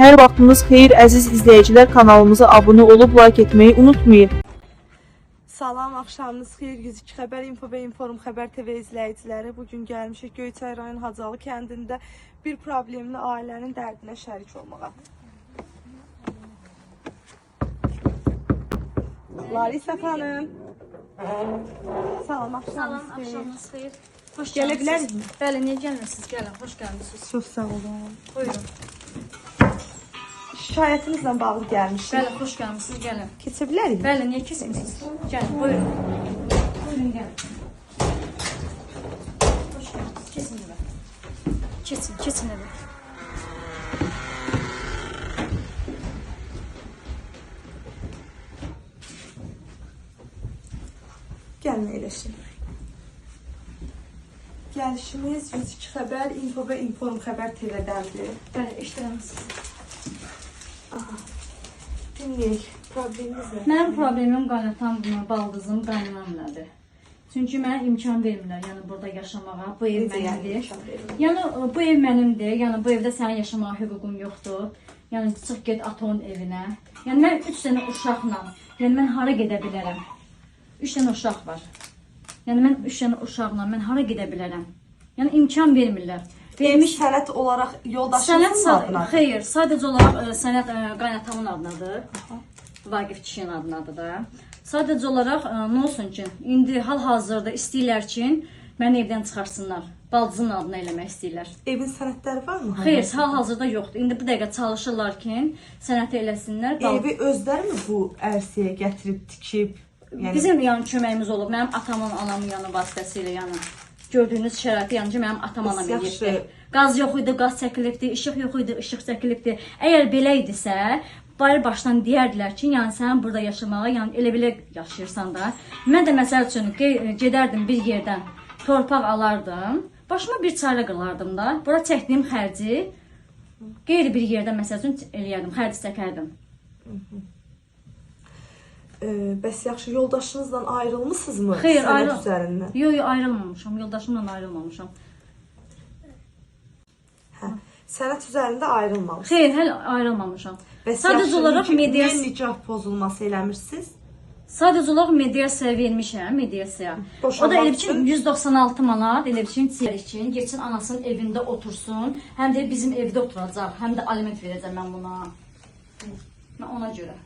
Hər vaxtınız xeyir əziz izləyicilər, kanalımıza abunə olub like etməyi unutmayın. Salam, axşamınız xeyir. 102 xəbər info və inform xəbər TV izləyiciləri. Bugün gəlmişik Göyçay rayon Hacıalı kəndində bir problemli ailənin dərdinə şərik olmağa. Larisa xanım. Salam, axşamınız xeyir. Hoş Gələ bilərsiniz? Bəli, niyə gəlmirsiniz? Gəlin, xoş gəlmisiniz. Çox sağ olun. Buyurun. Şikayətinizlə bağlı gəlmişik. Bəli, xoş gəlmisiniz, gəlin. Keçə bilərik? Bəli, niyə keçmirsiniz? Gəlin, buyurun. Buyurun, gəlin. Xoş gəlmisiniz, keçin evə. Keçin evə. Gəlin eləşin. Gəlişimiz 102 xəbər info və inform xəbər TV-dəndir. Bəli, işləmisiniz. Dinləyək, probleminiz nə? Mənim problemim qaynatam buna, baldızım, qaynanamladır. Çünki mənə imkan vermirlər, yəni burada yaşamağa, bu ev Necə yəni mənimdir. imkan verirlər? Yəni bu ev mənimdir, yəni bu evdə sənin yaşamağa hüququn yoxdur. Yəni çıx get at onun evinə. Yəni mən 3 dənə uşaqla, yəni mən hara gedə bilərəm? 3 dənə uşaq var. Yəni mən 3 dənə uşaqla mən hara gedə bilərəm? Yəni imkan vermirlər. Vermiş sənət olaraq yoldaşınızın adına? Xeyr, sadəcə olaraq sənət qaynatamın adınadır. Vaqif kişinin adınadır da. Sadəcə olaraq nə olsun ki, indi hal-hazırda istəyirlər ki, məni evdən çıxarsınlar. Baldızın adına eləmək istəyirlər. Evin sənətləri varmı? Xeyr, hal-hazırda yoxdur. İndi bu dəqiqə çalışırlar ki, sənəti eləsinlər. Evi özləri mi bu ərsəyə gətirib, tikib? Yəni... Bizim yəni köməyimiz olub. Mənim atamın, anamın yanı vasitəsilə, yəni gördüyünüz şəraiti, yəni ki, mənim atam anam edirdi. Qaz yox idi, qaz çəkilibdi, işıq yox idi, işıq çəkilibdi. Əgər belə idisə, bari başdan deyərdilər ki, yəni sən burada yaşamağa, yəni elə-belə yaşayırsan da. Mən də məsəl üçün gedərdim bir yerdən, torpaq alardım, başıma bir çarə qılardım da. Bura çəkdiyim xərci qeyri bir yerdən məsəl üçün eləyərdim, xərci çəkərdim. Bəs yaxşı, yoldaşınızla ayrılmışsınızmı? Xeyr, sənət üzərindən? Yox, ayrılmamışam, yoldaşımla ayrılmamışam. Hə, sənət üzərində ayrılmamışsınız. Xeyr, hələ ayrılmamışam. Bəs Sadəcə olaraq niyə nikah pozulması eləmirsiniz? Sadəcə olaraq mediasiyaya vermişəm, mediasiya. O da elə biçim 196 manat, elə biçim üçün geçsin anasının evində otursun, həm də bizim evdə oturacaq, həm də aliment verəcəm mən buna. Mən ona görə.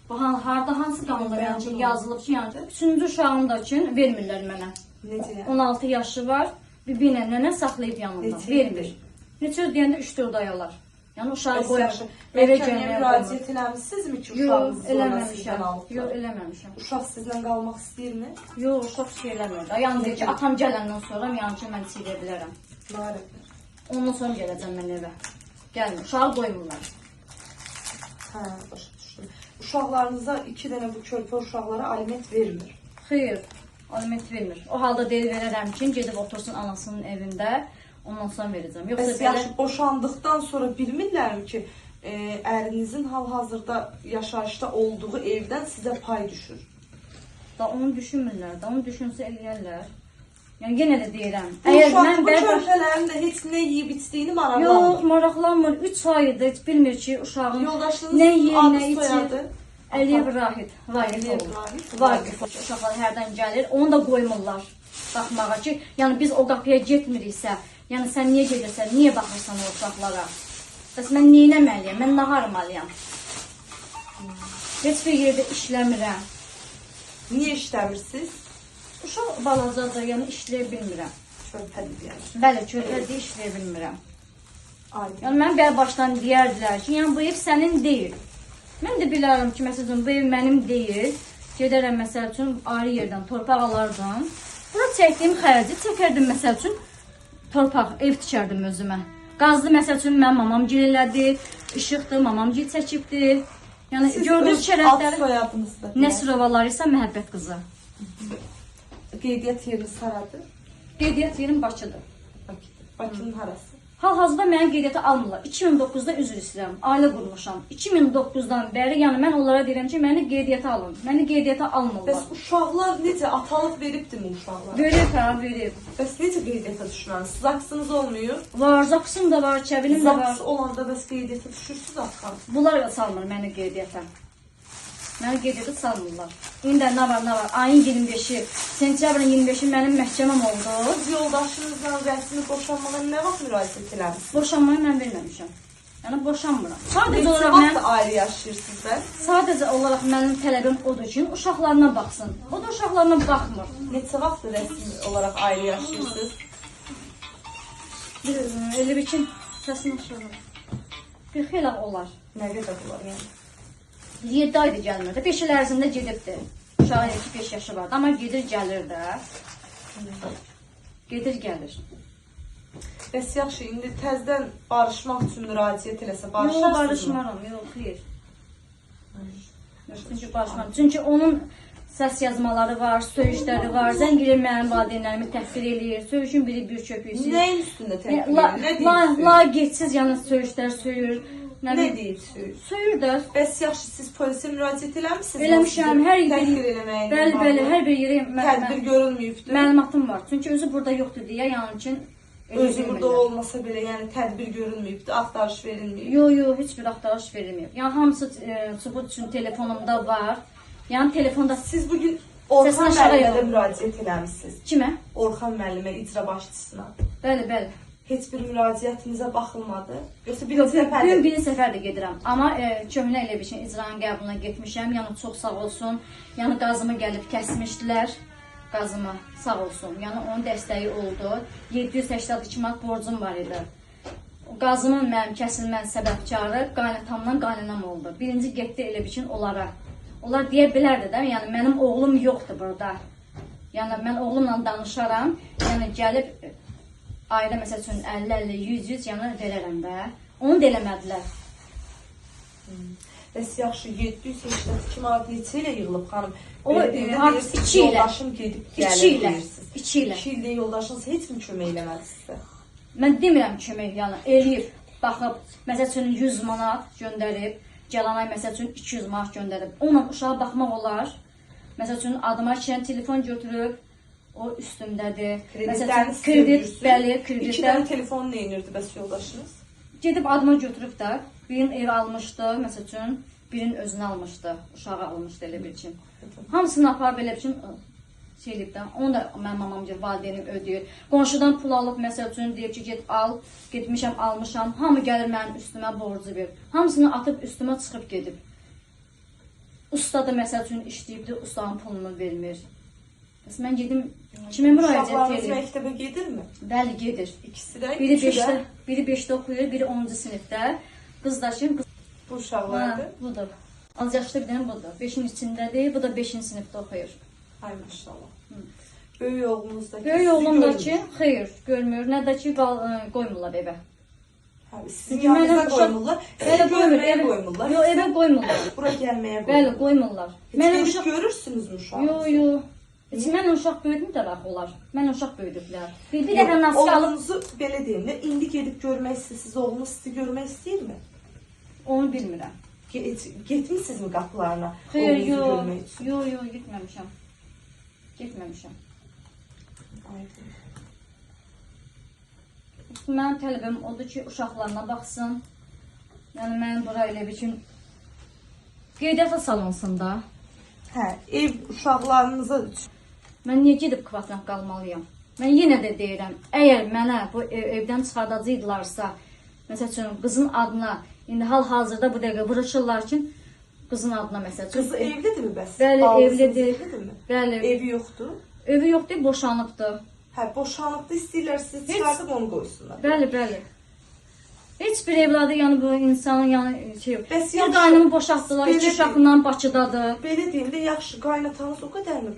Bu harda hansı qanunda yəni yazılıb ki, yəni 3-cü uşağım da üçün vermirlər mənə. Necə yəni? 16 yaşı var, bir nənə saxlayıb yanında, vermir. Neçə deyəndə 3-4 ay olar. Yəni uşağı qoyur. Evə gəlməyə müraciət eləmişsinizmi ki, uşağınızı eləməmişəm. Yox, eləməmişəm. Uşaq sizlə qalmaq istəyirmi? Yox, uşaq şey eləmir. Yəni deyir ki, atam gələndən sonra yəni ki, mən çiğdə bilərəm. Ondan sonra gələcəm mən evə. Gəlmir, uşağı qoymurlar. Hə, başa düşdüm. Uşaqlarınıza 2 dənə bu körpə uşaqlara aliment vermir. Xeyr, aliment vermir. O halda deyir verərəm ki, gedib otursun anasının evində, ondan sonra verəcəm. Yoxsa belə yaxşı boşandıqdan sonra bilmirlərmi ki, ərinizin hal-hazırda yaşayışda olduğu evdən sizə pay düşür? Da onu düşünmürlər, da onu düşünsə eləyərlər. Yəni yenə də deyirəm. Bu körpələrin də heç nə yeyib içdiyini maraqlanmır. Yox, maraqlanmır. 3 aydır, heç bilmir ki, uşağın nə yeyir, nə içir. Əliyev Rahid, Vaqif uşaqlar hərdən gəlir, onu da qoymurlar baxmağa ki, yəni biz o qapıya getmiriksə, yəni sən niyə gedirsən, niyə baxırsan o uşaqlara? Bəs mən neynəməliyəm, mən naharmalıyam. Heç bir yerdə işləmirəm. Niyə işləmirsiniz? Uşaq balacadır, yəni işləyə bilmirəm. Körpədir yəni. Bəli, körpədir, işləyə bilmirəm. Yəni mən bəli başdan deyərdilər ki, yəni bu ev sənin deyil. Mən də bilərəm ki, məsələn, bu ev mənim deyil. Gedərəm, məsəl üçün, ayrı yerdən torpaq alardım. Bura çəkdiyim xərci çəkərdim, məsəl üçün, torpaq, ev tikərdim özümə. Qazlı, məsəl üçün, mən mamam gil elədi, işıqdır, mamam gil çəkibdir. Yəni, gördüyünüz şərəfləri... Siz öz ad soyadınızda? Nəsrova Larisa Məhəbbət qızı. Qeydiyyat yeriniz haradır? Qeydiyyat yerim Bakıdır. Bakının harası? Hal-hazırda mənə qeydiyyata almırlar. 2009-da üzr istəyirəm, ailə qurmuşam. 2009-dan bəri, yəni mən onlara deyirəm ki, məni qeydiyyata alın. Məni qeydiyyata almırlar. Bəs uşaqlar necə atalıq veribdimi uşaqlar? Verib, hə, verib. Bəs necə qeydiyyata düşməlisiniz? Zaksınız olmuyor. Var, zaksım da var, çəvilim də var. Zaks olanda bəs qeydiyyata düşürsünüz axan. Bunlar da salmır məni qeydiyyata. Məni qeydiyyata salmırlar. İndi nə var? Ayın 25-i, sentyabrın 25-i mənim məhkəməm oldu. Kız yoldaşınızla rəsmi boşanmağa nə vaxt müraciət eləmisiniz? Boşanmayı mən verməmişəm. Yəni boşanmıram. Sadəcə Neçə olaraq vaxt mən ayrı yaşayırsınız bəs? sadəcə olaraq mənim tələbim odur ki, uşaqlarına baxsın. O da uşaqlarına baxmır. Neçə vaxt rəsmi olaraq ayrı yaşayırsınız? Elə bir ki, səsini aşağı. Bir xeyli olar. Nə qədər olar yəni? 7 aydır gəlmir də. 5 il ərzində gedibdi. Uşağın 2-5 yaşı vardı. Amma gedir gəlir də. Gedir gəlir. Bəs yaxşı, indi təzədən barışmaq üçün müraciət eləsə Yox, barışarsınız mı? barışmaram. Yox, xeyr. Çünki barışmaram. Çünki onun səs yazmaları var, söyüşləri var. Zəng edir mənim valideynlərimi təhqir eləyir. Söyüşün biri bir çöpüsü. Nəyin üstündə təhqir edir? Nə deyir? Laqiyyətsiz yəni söyüşlər söyür. Nə deyir söz? Söyür də. Bəs yaxşı, siz polisə müraciət eləmisiniz? Eləmişəm, hər təhqir eləməyin. Bəli, hər bir yerə Tədbir görülməyibdir. məlumatım var. Çünki özü burada yoxdur deyə, yəni ki Özü burada olmasa belə, yəni tədbir görülməyibdir, axtarış verilməyib. Yox, heç bir axtarış verilməyib. Yəni hamısı sübut üçün telefonumda var. Yəni telefonda Siz bugün Orxan Səsini aşağı müəllimə yox. müraciət eləmisiniz. kimə? Orxan müəllimə, icra başçısına. Bəli. Heç bir müraciətinizə baxılmadı. Yoxsa Yox, birinci səfərdə birinci səfər də gedirəm. Amma köhnə elə bir şey icranın qəbuluna getmişəm. Yəni çox sağ olsun. Yəni qazımı gəlib kəsmişdilər. Qazımı sağ olsun. Yəni onun dəstəyi oldu. 782 manat borcum var idi. O qazımın mənim kəsilmən səbəbkarı qaynatamdan qaynanam oldu. Birinci getdi elə bir şey onlara. Onlar deyə bilərdi də, yəni mənim oğlum yoxdur burada. Yəni mən oğlumla danışaram. Yəni gəlib ayda məsəl üçün 50-50, 100-100 yəni verərəm də. Onu da eləmədilər. Bəs yaxşı 782 manat neçə ilə yığılıb xanım? O, Dediyində artıq deyirsiniz, 2 ilə. Yoldaşım gedib 2 gəlir ilə. deyirsiniz. 2 ilə. 2 ildə yoldaşınız heç mi kömək eləmədi sizə? Mən demirəm kömək, yəni eləyib, baxıb, məsəl üçün 100 manat göndərib, gələn ay məsəl üçün 200 manat göndərib. Onunla uşağa baxmaq olar. Məsəl üçün adıma işləyən telefon götürüb, o üstümdədir. Kreditlərini siz kredit, ödəyirsiniz. bəli, 2 kreditlər. dənə telefonu nə edirdi bəs yoldaşınız? Gedib adıma götürüb də, birin ev almışdı, məsəl üçün, birin özünü almışdı, uşağı almışdı elə bir için. Hamısını aparıb elə bir için şey eləyib də, onu da mənim mamam deyir, valideynim ödəyir. Qonşudan pul alıb, məsəl üçün deyib ki, get al, getmişəm, almışam, hamı gəlir mənim üstümə borcu ver. Hamısını atıb üstümə çıxıb gedib. Usta da məsəl üçün işləyibdir, ustanın pulunu vermir. Bəs mən gedim, kimə müraciət Uşaqlarınız edir? məktəbə gedirmi? Bəli, gedir. İkisi də, Biri üçü də 5-də, biri 5-də oxuyur, biri 10-cu sinifdə. Qızdaşım, bu uşaqlardır. budur. Az yaşlı bir dənə budur. 5-in içindədir, bu da 5-ci sinifdə oxuyur. Ay maşallah. Böyük oğlunuzdakı Böyük oğlumdakı xeyr, görmür. Nə də ki qoymurlar evə. Sizin Çünki mənə yanınıza uşaq- qoymurlar, Belə sizi qoymur, görməyə evə qoymurlar. Yox, evə qoymurlar. Bura gəlməyə Bəli, qoymurlar. qoymurlar. Heç Mən gedib uşaq görürsünüzmü uşağınızı? Yox. Heç mən uşaq böyütmürlər axı onlar. Mən uşaq böyüdüblər. Bir dəfə nasıl alıb Oğlunuzu belə deyim də, indi gedib görmək istəyirsiniz, oğlunuz sizi görmək istəyirmi? onu bilmirəm. Getmisinizmi qapılarına Xeyr, oğlunuzu yox. görmək üçün? Yox, getməmişəm. Getməmişəm. Aydın. Mənim tələbim odur ki, uşaqlarına baxsın. Yəni mənim bura elə bir gün qeydiyyata salınsın da. Hə, ev uşaqlarınıza Mən niyə gedib kvadrant qalmalıyam? Mən yenə də deyirəm, əgər mənə bu evdən çıxardacaqdılarsa, məsəl üçün qızın adına, indi hal-hazırda bu dəqiqə vuruşurlar ki, qızın adına məsəl üçün. Qız evlidirmi bəs? Bəli, Baldızınız evlidir. evlidirmi? Bəli, Evi yoxdur. evi yoxdur, boşanıbdır. Hə, boşanıbdı, istəyirlər sizi çıxardıb onu qoysunlar. Bəli. Heç bir evladı, yəni bu insanın yəni şey yox. Bəs Bir yaxşı, qaynımı boşaltdılar, belə 2 deyil. uşaqla Bakıdadır. Belə deyim də, yaxşı, qaynatanız o qədərmi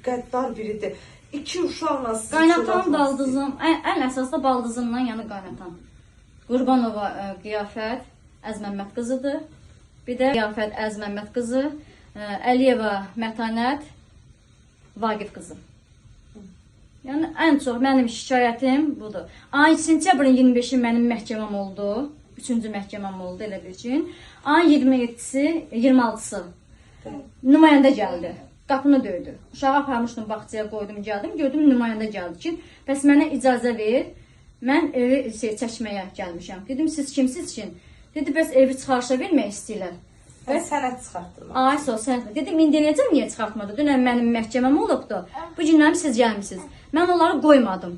qəddar biridir? 2 uşaqla sizi Qaynatam, çıxartmaq baldızım, ən əsas da baldızımla yəni qaynatam. Qurbanova Qiyafət Əzməmmət qızıdır. Bir də Qiyafət Əzməmmət qızı, Əliyeva Mətanət Vaqif qızı. Yəni ən çox mənim şikayətim budur. Ayın sentyabrın 25-i mənim məhkəməm oldu. 3-cü məhkəməm oldu elə bil ki. Ayın 27-si, 26-sı nümayəndə gəldi. Qapını döydü. Uşağı aparmışdım, bağçaya qoydum, gəldim. Gördüm nümayəndə gəldi ki, bəs mənə icazə ver. Mən evi çəkməyə gəlmişəm. Dedim, siz kimsiz ki? Dedi, bəs evi çıxarışa vermək istəyirlər. Sənət çıxartdırmaq. Ay, sənət. Dedim, indi necə niyə çıxartmadı? Dünən mənim məhkəməm olubdu. Bu günlərim siz gəlmişsiniz. Mən onları qoymadım.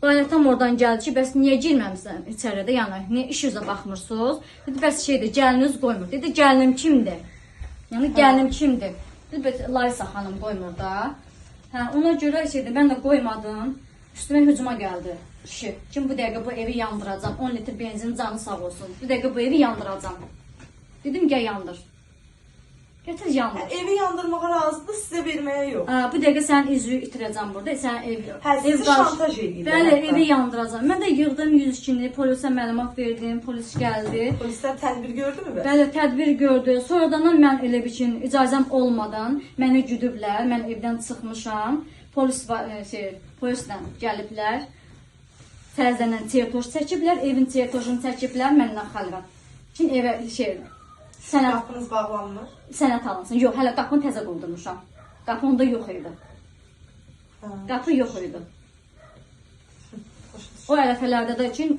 Qaynatan oradan gəldi ki, bəs niyə girməmsən içəridə? Yəni, niyə iş üzə baxmırsınız? Dedi, bəs şeydir, gəliniz qoymur. Dedi, gəlinim kimdir? Yəni, gəlinim kimdir? Dedi, bəs Larisa xanım qoymur da. Hə, ona görə şeydir, mən də qoymadım. Üstümə hücuma gəldi kişi. Kim bu dəqiqə bu evi yandıracam? 10 litr benzin canı sağ olsun. Bu dəqiqə bu evi yandıracam. Dedim, gəl yandır. Gətir yandır. Evi yandırmağa razıdır, sizə verməyə yox. Bu dəqiqə sənin üzüyü itirəcəm burada. Sən ev Sizi şantaj edirlər. Bəli, evi yandıracam. Mən də yığdım 102-ni, polisə məlumat verdim, polis gəldi. Polislər tədbir gördü mü? Bəli, tədbir gördü. Sonradan mən elə bir ki, icazəm olmadan məni güdüblər. Mən evdən çıxmışam. Polislə gəliblər. Təzədən tertoj çəkiblər, evin tertojunu çəkiblər məndən xəlvət. Çin evə sənət qapınız bağlanmır. Sənət alınsın. Yox, hələ qapını təzə qurdurmuşam. Qapı onda yox idi. Qapı yox idi. O ərəfələrdə də üçün